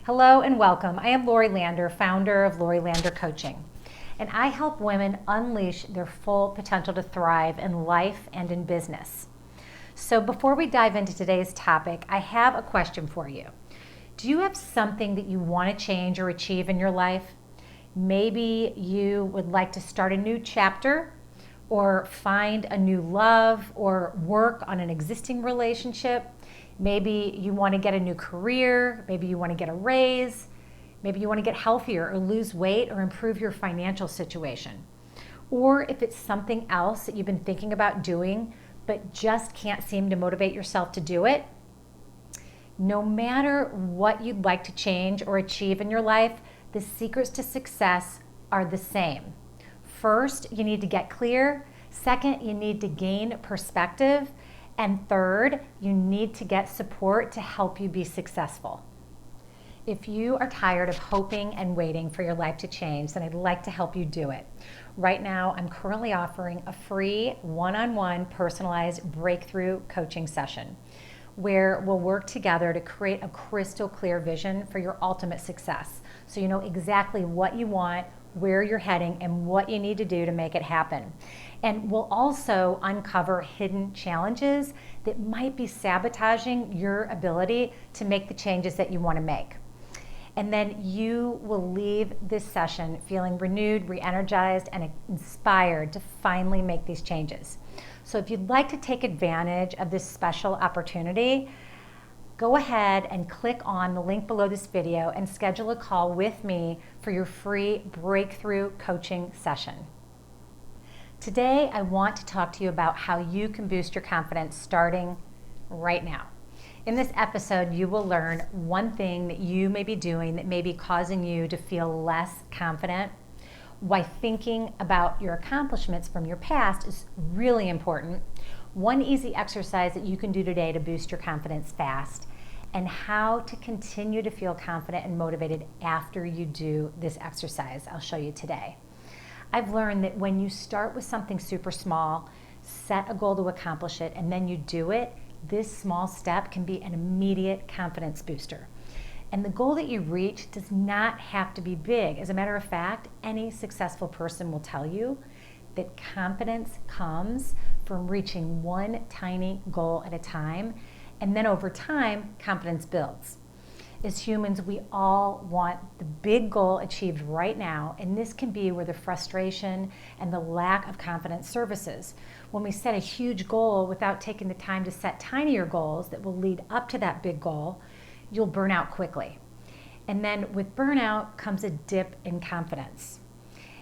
Hello and welcome. I am Lori Lander, founder of Lori Lander Coaching, and I help women unleash their full potential to thrive in life and in business. So before we dive into today's topic, I have a question for you. Do you have something that you want to change or achieve in your life? Maybe you would like to start a new chapter or find a new love or work on an existing relationship. Maybe you want to get a new career. Maybe you want to get a raise. Maybe you want to get healthier or lose weight or improve your financial situation. Or if it's something else that you've been thinking about doing but just can't seem to motivate yourself to do it, no matter what you'd like to change or achieve in your life, the secrets to success are the same. First, you need to get clear. Second, you need to gain perspective. And third, you need to get support to help you be successful. If you are tired of hoping and waiting for your life to change, then I'd like to help you do it. Right now, I'm currently offering a free one-on-one personalized breakthrough coaching session where we'll work together to create a crystal clear vision for your ultimate success. So you know exactly what you want, where you're heading, and what you need to do to make it happen. And we'll also uncover hidden challenges that might be sabotaging your ability to make the changes that you want to make. And then you will leave this session feeling renewed, re-energized, and inspired to finally make these changes. So if you'd like to take advantage of this special opportunity, go ahead and click on the link below this video and schedule a call with me for your free breakthrough coaching session. Today, I want to talk to you about how you can boost your confidence starting right now. In this episode, you will learn one thing that you may be doing that may be causing you to feel less confident, why thinking about your accomplishments from your past is really important, one easy exercise that you can do today to boost your confidence fast, and how to continue to feel confident and motivated after you do this exercise. I'll show you today. I've learned that when you start with something super small, set a goal to accomplish it, and then you do it, this small step can be an immediate confidence booster. And the goal that you reach does not have to be big. As a matter of fact, any successful person will tell you that confidence comes from reaching one tiny goal at a time, and then over time, confidence builds. As humans, we all want the big goal achieved right now, and this can be where the frustration and the lack of confidence surfaces. When we set a huge goal without taking the time to set tinier goals that will lead up to that big goal, you'll burn out quickly. And then with burnout comes a dip in confidence.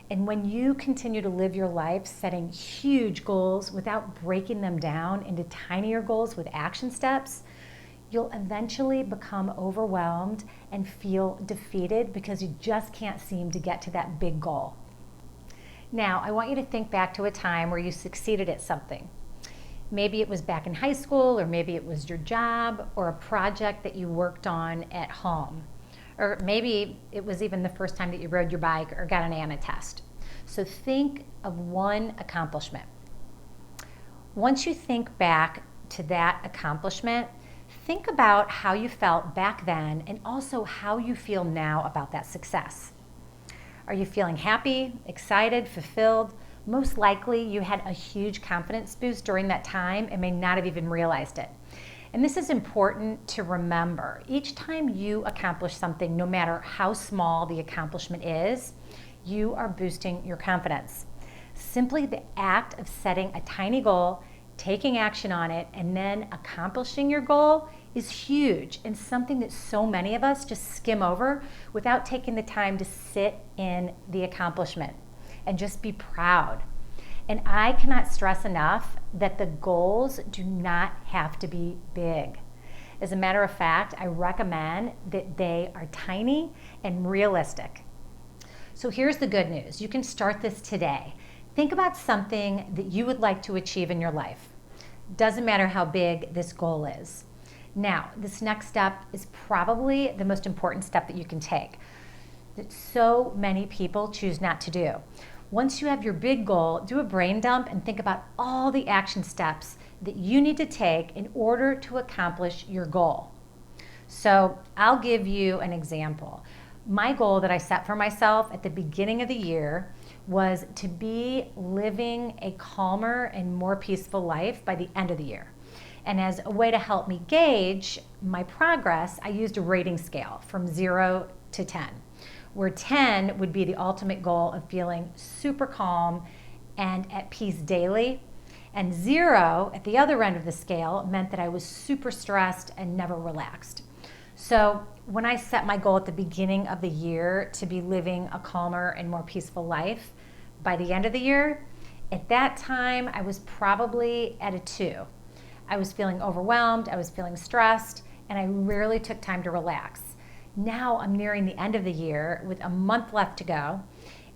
And when you continue to live your life setting huge goals without breaking them down into tinier goals with action steps, you'll eventually become overwhelmed and feel defeated because you just can't seem to get to that big goal. Now, I want you to think back to a time where you succeeded at something. Maybe it was back in high school, or maybe it was your job, or a project that you worked on at home. Or maybe it was even the first time that you rode your bike or got an A on a test. So think of one accomplishment. Once you think back to that accomplishment, think about how you felt back then and also how you feel now about that success. Are you feeling happy, excited, fulfilled? Most likely you had a huge confidence boost during that time and may not have even realized it. And this is important to remember. Each time you accomplish something, no matter how small the accomplishment is, you are boosting your confidence. Simply the act of setting a tiny goal, taking action on it, and then accomplishing your goal is huge and something that so many of us just skim over without taking the time to sit in the accomplishment and just be proud. And I cannot stress enough that the goals do not have to be big. As a matter of fact, I recommend that they are tiny and realistic. So here's the good news. You can start this today. Think about something that you would like to achieve in your life. Doesn't matter how big this goal is. Now, this next step is probably the most important step that you can take, that so many people choose not to do. Once you have your big goal, do a brain dump and think about all the action steps that you need to take in order to accomplish your goal. So I'll give you an example. My goal that I set for myself at the beginning of the year was to be living a calmer and more peaceful life by the end of the year. And as a way to help me gauge my progress, I used a rating scale from 0 to 10, where 10 would be the ultimate goal of feeling super calm and at peace daily. And 0 at the other end of the scale meant that I was super stressed and never relaxed. So when I set my goal at the beginning of the year to be living a calmer and more peaceful life by the end of the year, at that time I was probably at a 2. I was feeling overwhelmed, I was feeling stressed, and I rarely took time to relax. Now I'm nearing the end of the year with a month left to go,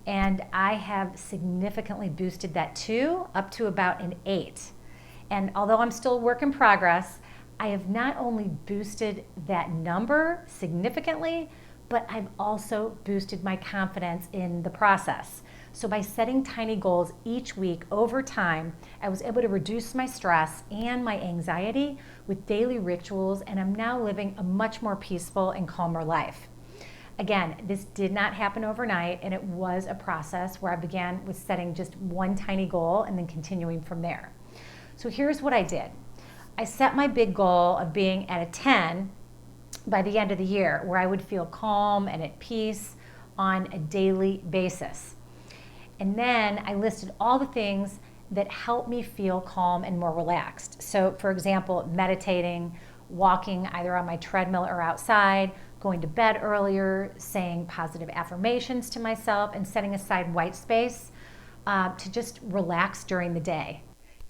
and I have significantly boosted that 2 up to about an 8. And although I'm still a work in progress, I have not only boosted that number significantly, but I've also boosted my confidence in the process. So by setting tiny goals each week over time, I was able to reduce my stress and my anxiety with daily rituals, and I'm now living a much more peaceful and calmer life. Again, this did not happen overnight, and it was a process where I began with setting just one tiny goal and then continuing from there. So here's what I did. I set my big goal of being at a 10 by the end of the year, where I would feel calm and at peace on a daily basis. And then I listed all the things that help me feel calm and more relaxed. So for example, meditating, walking either on my treadmill or outside, going to bed earlier, saying positive affirmations to myself, and setting aside white space to just relax during the day.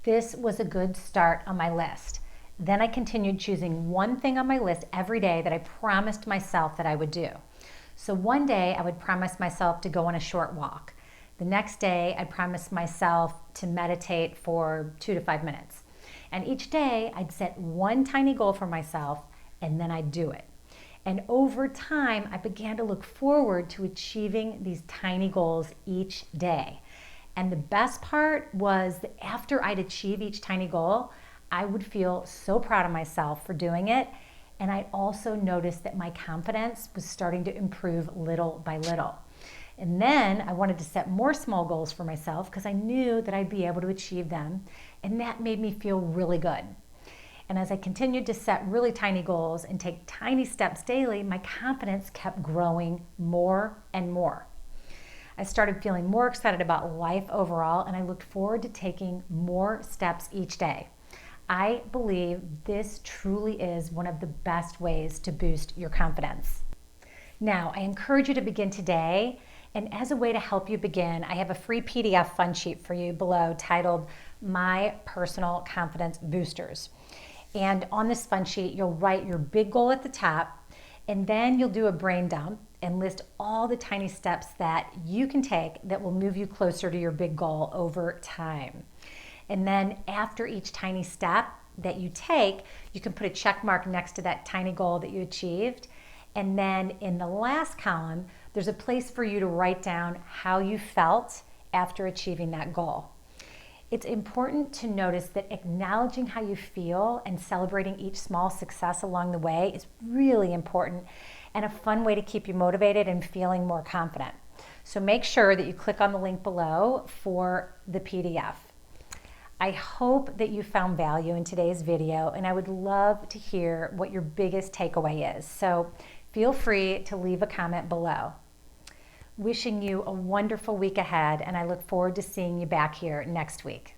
This was a good start on my list. Then I continued choosing one thing on my list every day that I promised myself that I would do. So one day I would promise myself to go on a short walk. The next day I'd promise myself to meditate for 2 to 5 minutes. And each day I'd set one tiny goal for myself, and then I'd do it. And over time, I began to look forward to achieving these tiny goals each day. And the best part was that after I'd achieve each tiny goal, I would feel so proud of myself for doing it. And I'd also notice that my confidence was starting to improve little by little. And then I wanted to set more small goals for myself because I knew that I'd be able to achieve them. And that made me feel really good. And as I continued to set really tiny goals and take tiny steps daily, my confidence kept growing more and more. I started feeling more excited about life overall, and I looked forward to taking more steps each day. I believe this truly is one of the best ways to boost your confidence. Now, I encourage you to begin today, and as a way to help you begin, I have a free PDF fun sheet for you below titled My Personal Confidence Boosters. And on this fun sheet, you'll write your big goal at the top, and then you'll do a brain dump and list all the tiny steps that you can take that will move you closer to your big goal over time. And then after each tiny step that you take, you can put a check mark next to that tiny goal that you achieved. And then in the last column, there's a place for you to write down how you felt after achieving that goal. It's important to notice that acknowledging how you feel and celebrating each small success along the way is really important and a fun way to keep you motivated and feeling more confident. So make sure that you click on the link below for the PDF. I hope that you found value in today's video, and I would love to hear what your biggest takeaway is. So feel free to leave a comment below. Wishing you a wonderful week ahead, and I look forward to seeing you back here next week.